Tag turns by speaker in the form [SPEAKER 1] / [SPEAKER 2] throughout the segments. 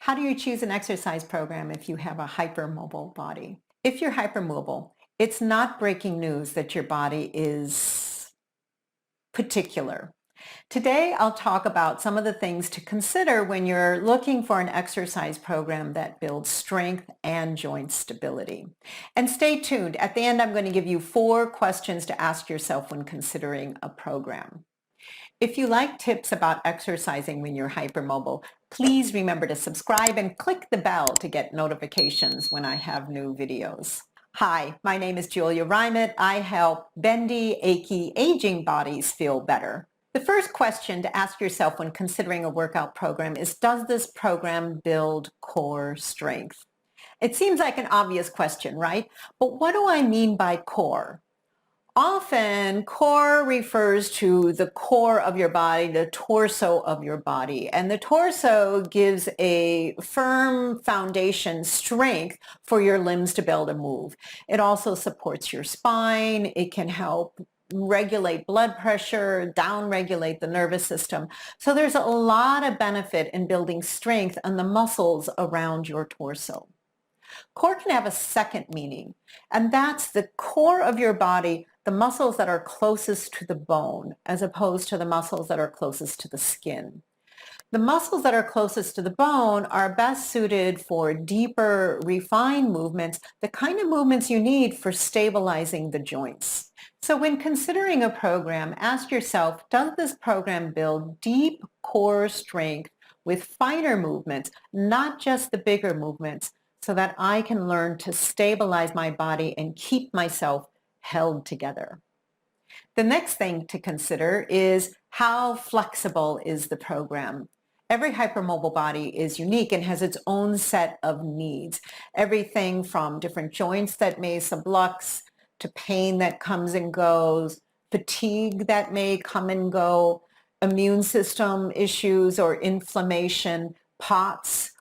[SPEAKER 1] How do you choose an exercise program if you have a hypermobile body? If you're hypermobile, it's not breaking news that your body is particular. Today, I'll talk about some of the things to consider when you're looking for an exercise program that builds strength and joint stability. And stay tuned. At the end, I'm going to give you 4 questions to ask yourself when considering a program. If you like tips about exercising when you're hypermobile, please remember to subscribe and click the bell to get notifications when I have new videos. Hi, my name is Julia Rymett. I help bendy, achy, aging bodies feel better. The first question to ask yourself when considering a workout program is, does this program build core strength? It seems like an obvious question, right? But what do I mean by core? Often, core refers to the core of your body, the torso of your body. And the torso gives a firm foundation strength for your limbs to be able to move. It also supports your spine. It can help regulate blood pressure, down-regulate the nervous system. So there's a lot of benefit in building strength on the muscles around your torso. Core can have a second meaning, and that's the core of your body, the muscles that are closest to the bone, as opposed to the muscles that are closest to the skin. The muscles that are closest to the bone are best suited for deeper, refined movements, the kind of movements you need for stabilizing the joints. So when considering a program, ask yourself, does this program build deep core strength with finer movements, not just the bigger movements, so that I can learn to stabilize my body and keep myself held together? The next thing to consider is, how flexible is the program? Every hypermobile body is unique and has its own set of needs. Everything from different joints that may sublux, to pain that comes and goes, fatigue that may come and go, immune system issues or inflammation, POTS.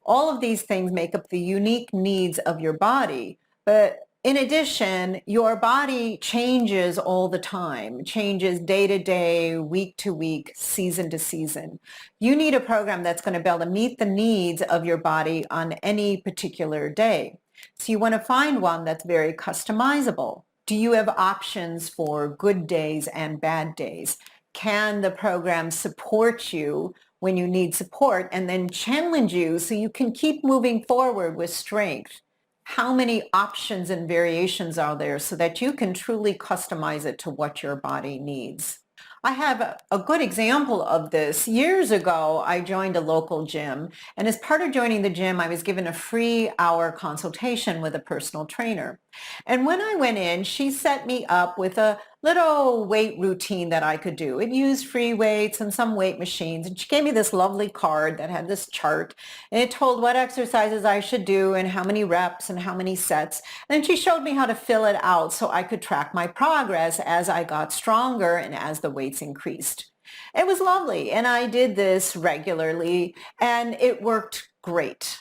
[SPEAKER 1] All of these things make up the unique needs of your body. But in addition, your body changes all the time, changes day to day, week to week, season to season. You need a program that's going to be able to meet the needs of your body on any particular day. So you want to find one that's very customizable. Do you have options for good days and bad days? Can the program support you when you need support and then challenge you so you can keep moving forward with strength? How many options and variations are there so that you can truly customize it to what your body needs? I have a good example of this. Years ago, I joined a local gym, and as part of joining the gym, I was given a free hour consultation with a personal trainer. And when I went in, she set me up with a little weight routine that I could do. It used free weights and some weight machines. And she gave me this lovely card that had this chart, and it told what exercises I should do and how many reps and how many sets. And then she showed me how to fill it out so I could track my progress as I got stronger and as the weights increased. It was lovely, and I did this regularly, and it worked great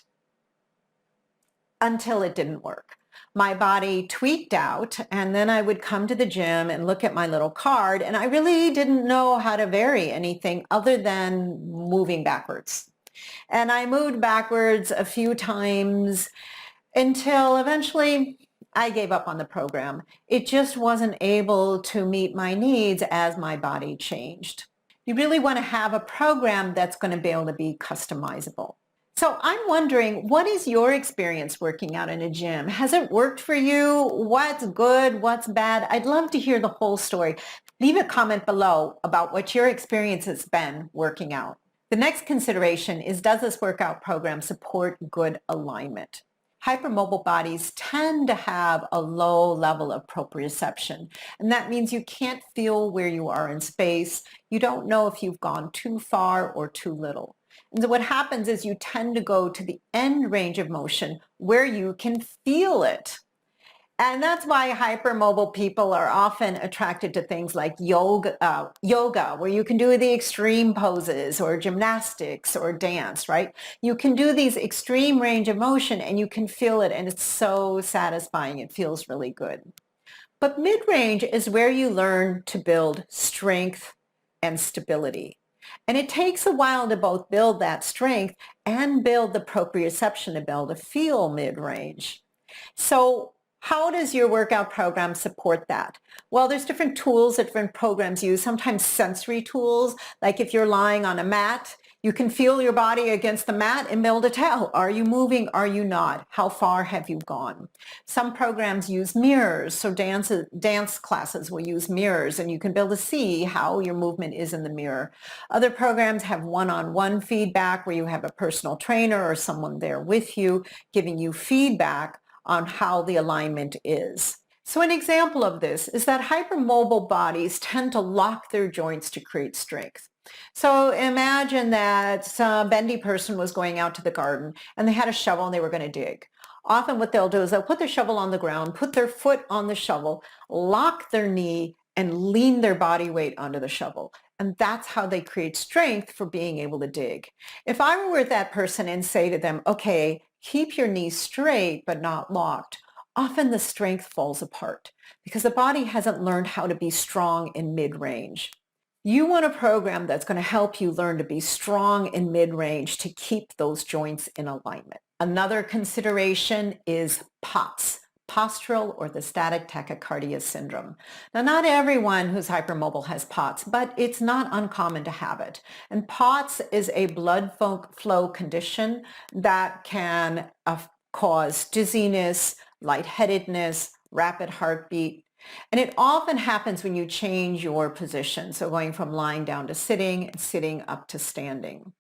[SPEAKER 1] until it didn't work. My body tweaked out, and then I would come to the gym and look at my little card, and I really didn't know how to vary anything other than moving backwards. And I moved backwards a few times until eventually I gave up on the program. It just wasn't able to meet my needs as my body changed. You really want to have a program that's going to be able to be customizable. So I'm wondering, what is your experience working out in a gym? Has it worked for you? What's good? What's bad? I'd love to hear the whole story. Leave a comment below about what your experience has been working out. The next consideration is, does this workout program support good alignment? Hypermobile bodies tend to have a low level of proprioception, and that means you can't feel where you are in space. You don't know if you've gone too far or too little. And so what happens is you tend to go to the end range of motion where you can feel it. And that's why hypermobile people are often attracted to things like yoga, where you can do the extreme poses, or gymnastics or dance, right? You can do these extreme range of motion and you can feel it, and it's so satisfying. It feels really good. But mid-range is where you learn to build strength and stability. And it takes a while to both build that strength and build the proprioception to be able to feel mid-range. So how does your workout program support that? Well, there's different tools that different programs use, sometimes sensory tools, like if you're lying on a mat, you can feel your body against the mat and be able to tell, are you moving, are you not? How far have you gone? Some programs use mirrors, so dance classes will use mirrors and you can be able to see how your movement is in the mirror. Other programs have one-on-one feedback where you have a personal trainer or someone there with you giving you feedback on how the alignment is. So an example of this is that hypermobile bodies tend to lock their joints to create strength. So imagine that a bendy person was going out to the garden and they had a shovel and they were going to dig. Often what they'll do is they'll put their shovel on the ground, put their foot on the shovel, lock their knee, and lean their body weight onto the shovel. And that's how they create strength for being able to dig. If I were with that person and say to them, okay, keep your knees straight but not locked, often the strength falls apart because the body hasn't learned how to be strong in mid-range. You want a program that's going to help you learn to be strong in mid-range to keep those joints in alignment. Another consideration is POTS, postural orthostatic tachycardia syndrome. Now, not everyone who's hypermobile has POTS, but it's not uncommon to have it. And POTS is a blood flow condition that can cause dizziness, lightheadedness, rapid heartbeat. And it often happens when you change your position. So going from lying down to sitting and sitting up to standing.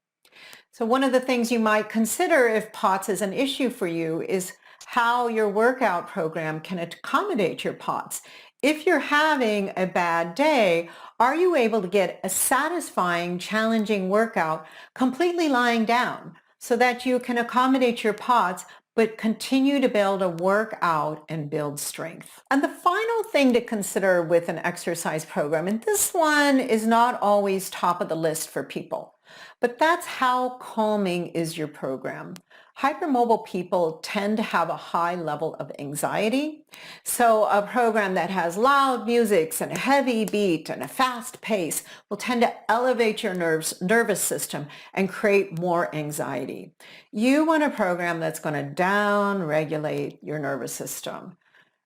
[SPEAKER 1] So one of the things you might consider if POTS is an issue for you is how your workout program can accommodate your POTS. If you're having a bad day, are you able to get a satisfying, challenging workout completely lying down so that you can accommodate your POTS but continue to build a work out and build strength? And the final thing to consider with an exercise program, and this one is not always top of the list for people, but that's how calming is your program. Hypermobile people tend to have a high level of anxiety. So a program that has loud music and a heavy beat and a fast pace will tend to elevate your nervous system and create more anxiety. You want a program that's going to down-regulate your nervous system,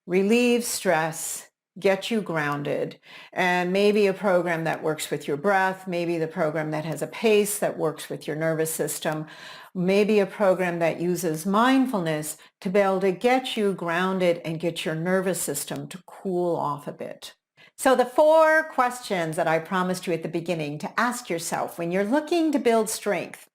[SPEAKER 1] relieve stress, get you grounded, and maybe a program that works with your breath, maybe the program that has a pace that works with your nervous system, maybe a program that uses mindfulness to be able to get you grounded and get your nervous system to cool off a bit. So the 4 questions that I promised you at the beginning to ask yourself when you're looking to build strength.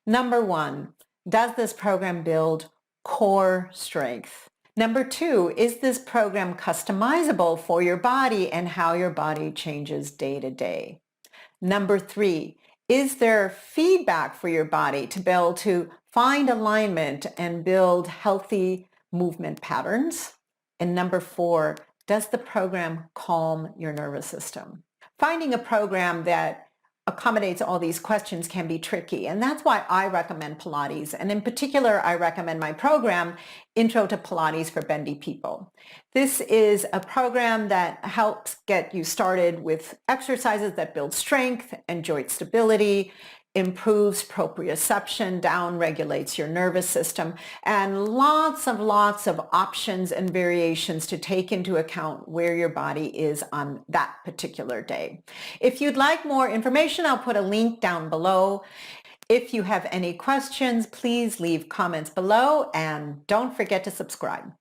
[SPEAKER 1] Number 1, does this program build core strength? Number 2, is this program customizable for your body and how your body changes day to day? Number 3, is there feedback for your body to be able to find alignment and build healthy movement patterns? And number 4, does the program calm your nervous system? Finding a program that accommodates all these questions can be tricky, and that's why I recommend Pilates, and in particular I recommend my program Intro to Pilates for Bendy People. This is a program that helps get you started with exercises that build strength and joint stability, improves proprioception, down-regulates your nervous system, and lots of options and variations to take into account where your body is on that particular day. If you'd like more information, I'll put a link down below. If you have any questions, please leave comments below and don't forget to subscribe.